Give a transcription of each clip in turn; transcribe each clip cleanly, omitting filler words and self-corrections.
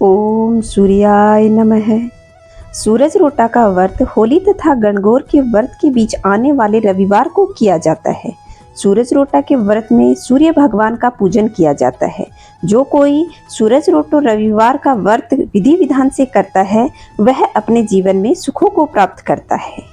ओम सूर्याय नमः। सूरज रोटा का व्रत होली तथा गणगौर के व्रत के बीच आने वाले रविवार को किया जाता है। सूरज रोटा के व्रत में सूर्य भगवान का पूजन किया जाता है। जो कोई सूरज रोटो रविवार का व्रत विधि विधान से करता है वह अपने जीवन में सुखों को प्राप्त करता है।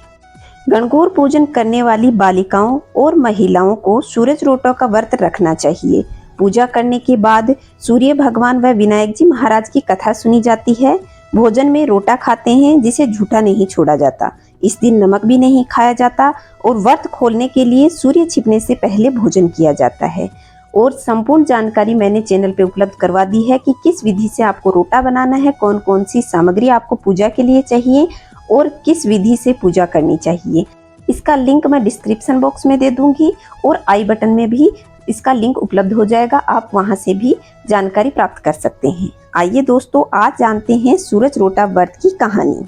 गणगौर पूजन करने वाली बालिकाओं और महिलाओं को सूरज रोटो का व्रत रखना चाहिए। पूजा करने के बाद सूर्य भगवान व विनायक जी महाराज की कथा सुनी जाती है। भोजन में रोटा खाते हैं जिसे झूठा नहीं छोड़ा जाता। इस दिन नमक भी नहीं खाया जाता और व्रत खोलने के लिए सूर्य छिपने से पहले भोजन किया जाता है। और संपूर्ण जानकारी मैंने चैनल पे उपलब्ध करवा दी है कि किस विधि से आपको रोटा बनाना है, कौन कौन सी सामग्री आपको पूजा के लिए चाहिए और किस विधि से पूजा करनी चाहिए। इसका लिंक मैं डिस्क्रिप्शन बॉक्स में दे दूंगी और आई बटन में भी इसका लिंक उपलब्ध हो जाएगा। आप वहां से भी जानकारी प्राप्त कर सकते हैं। आइए दोस्तों, आज जानते हैं सूरज रोटा व्रत की कहानी।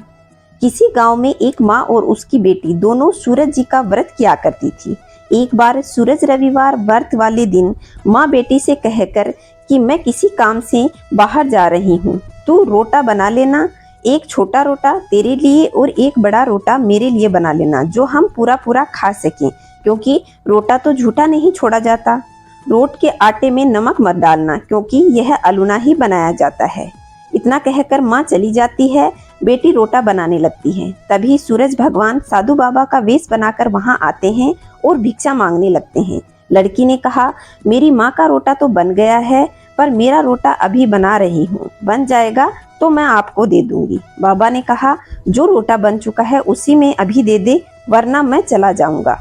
किसी गांव में एक माँ और उसकी बेटी दोनों सूरज जी का व्रत किया करती थी। एक बार सूरज रविवार व्रत वाले दिन माँ बेटी से कहकर कि मैं किसी काम से बाहर जा रही हूँ, तू रोटा बना लेना। एक छोटा रोटा तेरे लिए और एक बड़ा रोटा मेरे लिए बना लेना, जो हम पूरा पूरा खा सकें, क्योंकि रोटा तो झूठा नहीं छोड़ा जाता। रोट के आटे में नमक मत डालना, क्योंकि यह अलूना ही बनाया जाता है। इतना कहकर माँ चली जाती है। बेटी रोटा बनाने लगती है। तभी सूरज भगवान साधु बाबा का वेश बनाकर वहां आते हैं और भिक्षा मांगने लगते हैं। लड़की ने कहा, मेरी माँ का रोटा तो बन गया है, पर मेरा रोटा अभी बना रही हूँ, बन जाएगा तो मैं आपको दे दूंगी। बाबा ने कहा, जो रोटा बन चुका है उसी में अभी दे दे, वरना मैं चला जाऊंगा।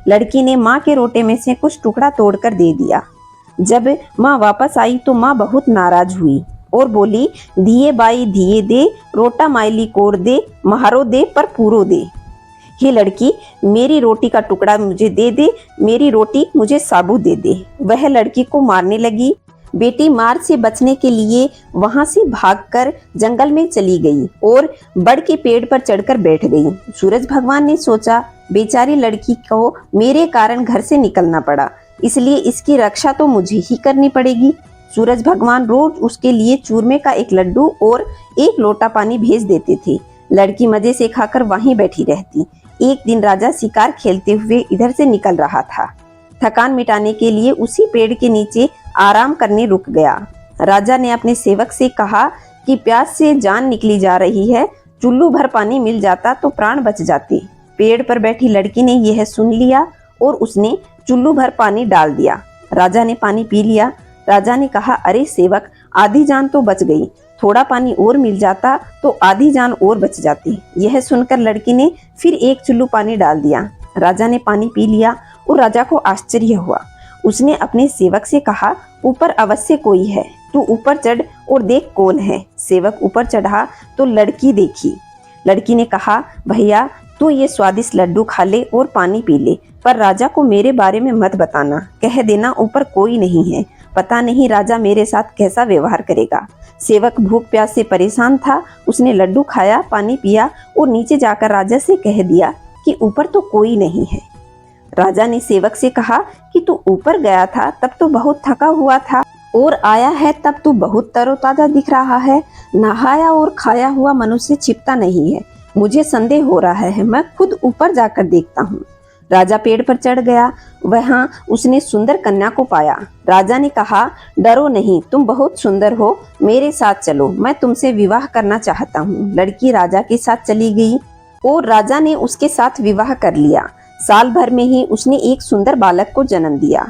लड़की ने माँ के रोटे में से कुछ टुकड़ा तोड़कर दे दिया। जब माँ वापस आई तो माँ बहुत नाराज हुई और बोली, दिए बाई दिए दे, रोटा मायली कोर दे, महारो दे पर पूरो दे। हे लड़की, मेरी रोटी का टुकड़ा मुझे दे दे, मेरी रोटी मुझे साबुत दे दे। वह लड़की को मारने लगी। बेटी मार से बचने के लिए वहां से भागकर जंगल में चली गई और बड़ के पेड़ पर चढ़कर बैठ गई। सूरज भगवान ने सोचा, बेचारी लड़की को मेरे कारण घर से निकलना पड़ा, इसलिए इसकी रक्षा तो मुझे ही करनी पड़ेगी। सूरज भगवान रोज उसके लिए चूरमे का एक लड्डू और एक लोटा पानी भेज देते थे। लड़की मजे से खाकर वहीं बैठी रहती। एक दिन राजा शिकार खेलते हुए इधर से निकल रहा था। थकान मिटाने के लिए उसी पेड़ के नीचे आराम करने रुक गया। राजा ने अपने सेवक से कहा कि प्यास से जान निकली जा रही है, चुल्लू भर पानी मिल जाता तो प्राण बच जाते। पेड़ पर बैठी लड़की ने यह सुन लिया और उसने चुल्लू भर पानी डाल दिया। राजा ने पानी पी लिया। राजा ने कहा, अरे सेवक, आधी जान तो बच गई, थोड़ा पानी और मिल जाता तो आधी जान और बच जाती। यह सुनकर लड़की ने फिर एक चुल्लू पानी डाल दिया। राजा ने पानी पी लिया और राजा को आश्चर्य हुआ। उसने अपने सेवक से कहा, ऊपर अवश्य कोई है, तू ऊपर चढ़ और देख कौन है। सेवक ऊपर चढ़ा तो लड़की देखी। लड़की ने कहा, भैया तू ये स्वादिष्ट लड्डू खा ले और पानी पी ले, पर राजा को मेरे बारे में मत बताना, कह देना ऊपर कोई नहीं है, पता नहीं राजा मेरे साथ कैसा व्यवहार करेगा। सेवक भूख प्यास से परेशान था। उसने लड्डू खाया, पानी पिया और नीचे जाकर राजा से कह दिया कि ऊपर तो कोई नहीं है। राजा ने सेवक से कहा कि तू ऊपर गया था तब तो बहुत थका हुआ था और आया है तब तू बहुत तरोताजा दिख रहा है। नहाया और खाया हुआ मनुष्य छिपता नहीं है। मुझे संदेह हो रहा है, मैं खुद ऊपर जाकर देखता हूँ। राजा पेड़ पर चढ़ गया। वहां उसने सुंदर कन्या को पाया। राजा ने कहा, डरो नहीं, तुम बहुत सुंदर हो, मेरे साथ चलो, मैं तुमसे विवाह करना चाहता हूँ। लड़की राजा के साथ चली गई और राजा ने उसके साथ विवाह कर लिया। साल भर में ही उसने एक सुंदर बालक को जन्म दिया।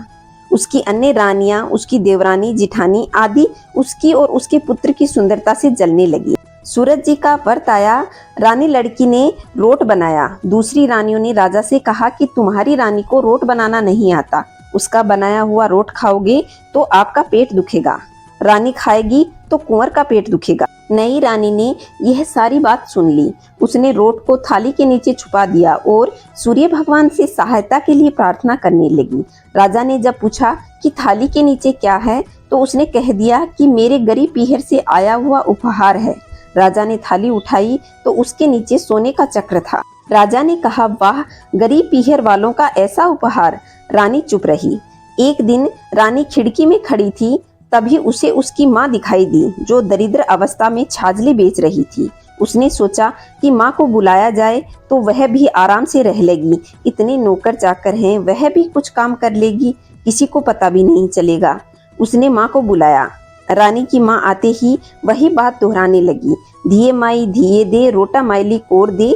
उसकी अन्य रानियां, उसकी देवरानी, जिठानी आदि उसकी और उसके पुत्र की सुंदरता से जलने लगी। सूरज जी का व्रत आया। रानी लड़की ने रोट बनाया। दूसरी रानियों ने राजा से कहा कि तुम्हारी रानी को रोट बनाना नहीं आता, उसका बनाया हुआ रोट खाओगे तो आपका पेट दुखेगा, रानी खाएगी तो कुंवर का पेट दुखेगा। नई रानी ने यह सारी बात सुन ली। उसने रोट को थाली के नीचे छुपा दिया और सूर्य भगवान से सहायता के लिए प्रार्थना करने लगी। राजा ने जब पूछा कि थाली के नीचे क्या है तो उसने कह दिया कि मेरे गरीब पीहर से आया हुआ उपहार है। राजा ने थाली उठाई तो उसके नीचे सोने का चक्र था। राजा ने कहा, वाह, गरीब पीहर वालों का ऐसा उपहार। रानी चुप रही। एक दिन रानी खिड़की में खड़ी थी, तभी उसे उसकी माँ दिखाई दी, जो दरिद्र अवस्था में छाजले बेच रही थी। उसने सोचा कि माँ को बुलाया जाए तो वह भी आराम से रह लेगी। इतने नौकर चाकर हैं, वह भी कुछ काम कर लेगी, किसी को पता भी नहीं चलेगा। उसने माँ को बुलाया। रानी की माँ आते ही वही बात दोहराने लगी, दिए माई दिए दे, रोटा माइली कोर दे,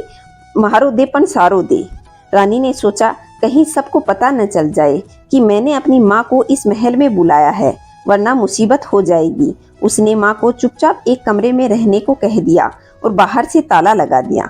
मारो दे पन सारो दे। रानी ने सोचा कहीं सबको पता न चल जाए कि मैंने अपनी माँ को इस महल में बुलाया है, वरना मुसीबत हो जाएगी। उसने माँ को चुपचाप एक कमरे में रहने को कह दिया और बाहर से ताला लगा दिया।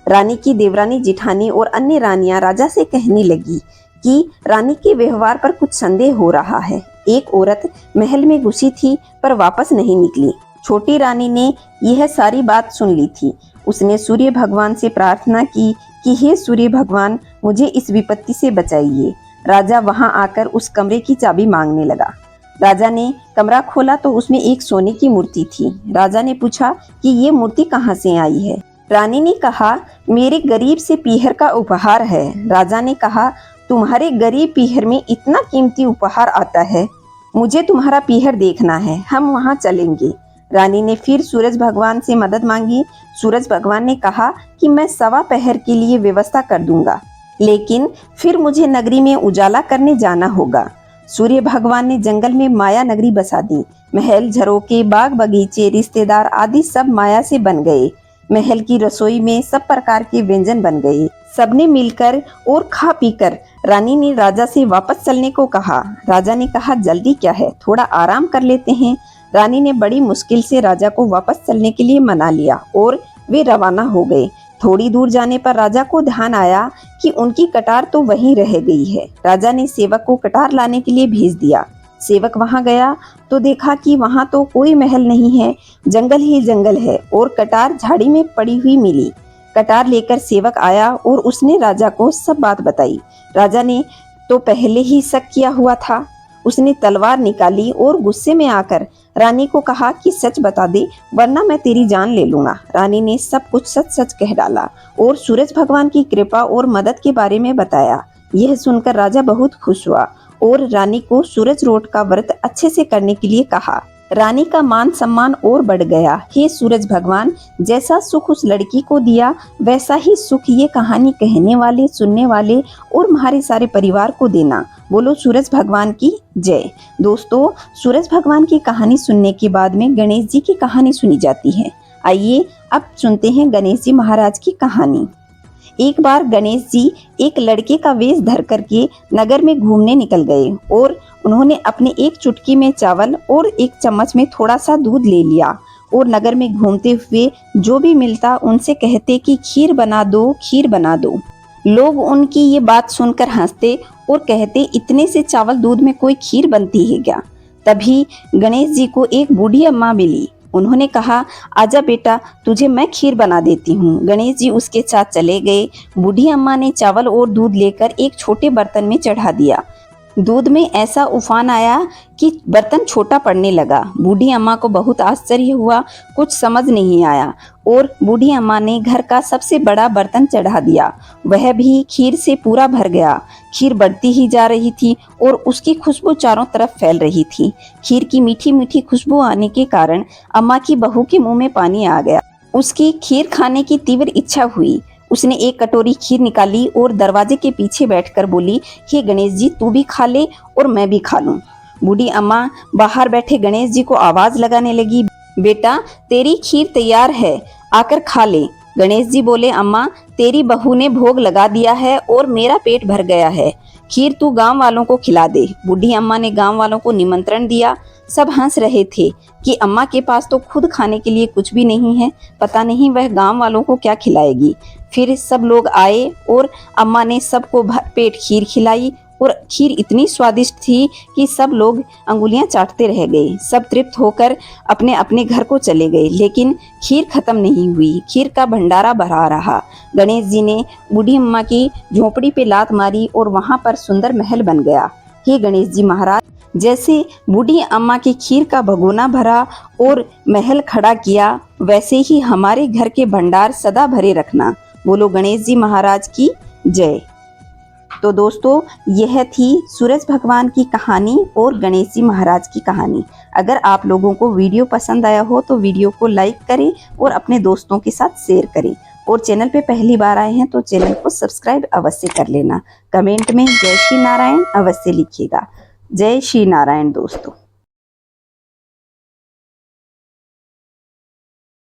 रानी की देवरानी जिठानी और अन्य रानियां राजा से कहने लगी कि रानी के व्यवहार पर कुछ संदेह हो रहा है। एक औरत महल में घुसी थी पर वापस नहीं निकली। छोटी रानी ने यह सारी बात सुन ली थी। उसने सूर्य भगवान से प्रार्थना की कि हे सूर्य भगवान, मुझे इस विपत्ति से बचाइए। राजा वहां आकर उस कमरे की चाबी मांगने लगा। राजा ने कमरा खोला तो उसमें एक सोने की मूर्ति थी। राजा ने पूछा कि ये मूर्ति कहाँ से आई है। रानी ने कहा, मेरे गरीब से पीहर का उपहार है। राजा ने कहा, तुम्हारे गरीब पीहर में इतना कीमती उपहार आता है? मुझे तुम्हारा पीहर देखना है, हम वहाँ चलेंगे। रानी ने फिर सूरज भगवान से मदद मांगी। सूरज भगवान ने कहा कि मैं सवा पहर के लिए व्यवस्था कर दूंगा, लेकिन फिर मुझे नगरी में उजाला करने जाना होगा। सूर्य भगवान ने जंगल में माया नगरी बसा दी। महल, झरोके, बाग बगीचे, रिश्तेदार आदि सब माया से बन गए। महल की रसोई में सब प्रकार के व्यंजन बन गए। सबने मिलकर और खा पीकर रानी ने राजा से वापस चलने को कहा। राजा ने कहा, जल्दी क्या है, थोड़ा आराम कर लेते हैं। रानी ने बड़ी मुश्किल से राजा को वापस चलने के लिए मना लिया और वे रवाना हो गए। थोड़ी दूर जाने पर राजा को ध्यान आया कि उनकी कटार तो वहीं रह गई है। राजा ने सेवक को कटार लाने के लिए भेज दिया। सेवक वहां गया तो देखा कि वहां तो कोई महल नहीं है, जंगल ही जंगल है और कटार झाड़ी में पड़ी हुई मिली। कटार लेकर सेवक आया और उसने राजा को सब बात बताई। राजा ने तो पहले ही शक किया हुआ था। उसने तलवार निकाली और गुस्से में आकर रानी को कहा कि सच बता दे, वरना मैं तेरी जान ले लूंगा। रानी ने सब कुछ सच सच कह डाला और सूरज भगवान की कृपा और मदद के बारे में बताया। यह सुनकर राजा बहुत खुश हुआ और रानी को सूरज रोट का व्रत अच्छे से करने के लिए कहा। रानी का मान सम्मान और बढ़ गया। हे सूरज भगवान, जैसा सुख उस लड़की को दिया, वैसा ही सुख ये कहानी कहने वाले, सुनने वाले और हमारे सारे परिवार को देना। बोलो सूरज भगवान की जय। दोस्तों, सूरज भगवान की कहानी सुनने के बाद में गणेश जी की कहानी सुनी जाती है। आइए अब सुनते हैं गणेश जी महाराज की कहानी। एक बार गणेश जी एक लड़के का वेश धर करके नगर में घूमने निकल गए और उन्होंने अपने एक चुटकी में चावल और एक चम्मच में थोड़ा सा दूध ले लिया और नगर में घूमते हुए जो भी मिलता उनसे कहते कि खीर बना दो, खीर बना दो। लोग उनकी ये बात सुनकर हंसते और कहते, इतने से चावल दूध में कोई खीर बनती है क्या? तभी गणेश जी को एक बूढ़ी अम्मा मिली। उन्होंने कहा, आजा बेटा, तुझे मैं खीर बना देती हूँ। गणेश जी उसके साथ चले गए। बूढ़ी अम्मा ने चावल और दूध लेकर एक छोटे बर्तन में चढ़ा दिया। दूध में ऐसा उफान आया कि बर्तन छोटा पड़ने लगा। बूढ़ी अम्मा को बहुत आश्चर्य हुआ, कुछ समझ नहीं आया और बूढ़ी अम्मा ने घर का सबसे बड़ा बर्तन चढ़ा दिया। वह भी खीर से पूरा भर गया। खीर बढ़ती ही जा रही थी और उसकी खुशबू चारों तरफ फैल रही थी। खीर की मीठी मीठी खुशबू आने के कारण अम्मा की बहू के मुंह में पानी आ गया। उसकी खीर खाने की तीव्र इच्छा हुई। उसने एक कटोरी खीर निकाली और दरवाजे के पीछे बैठकर बोली, हे गणेश जी, तू भी खा ले और मैं भी खा लूं। बूढ़ी अम्मा बाहर बैठे गणेश जी को आवाज लगाने लगी, बेटा, तेरी खीर तैयार है, आकर खा ले। गणेश जी बोले, अम्मा, तेरी बहू ने भोग लगा दिया है और मेरा पेट भर गया है, खीर तू गांव वालों को खिला दे। बूढ़ी अम्मा ने गांव वालों को निमंत्रण दिया। सब हंस रहे थे कि अम्मा के पास तो खुद खाने के लिए कुछ भी नहीं है, पता नहीं वह गांव वालों को क्या खिलाएगी। फिर सब लोग आए और अम्मा ने सबको भरपेट खीर खिलाई और खीर इतनी स्वादिष्ट थी कि सब लोग अंगुलियां चाटते रह गए। सब तृप्त होकर अपने अपने घर को चले गए, लेकिन खीर खत्म नहीं हुई। खीर का भंडारा भरा रहा। गणेश जी ने बूढ़ी अम्मा की झोपड़ी पे लात मारी और वहां पर सुंदर महल बन गया। हे गणेश जी महाराज, जैसे बूढ़ी अम्मा की खीर का भगोना भरा और महल खड़ा किया, वैसे ही हमारे घर के भंडार सदा भरे रखना। बोलो गणेश जी महाराज की जय। तो दोस्तों यह थी सूरज भगवान की कहानी और गणेश जी महाराज की कहानी। अगर आप लोगों को वीडियो पसंद आया हो तो वीडियो को लाइक करें और अपने दोस्तों के साथ शेयर करें, और चैनल पे पहली बार आए हैं तो चैनल को सब्सक्राइब अवश्य कर लेना। कमेंट में जय श्री नारायण अवश्य लिखिएगा। जय श्री नारायण दोस्तों।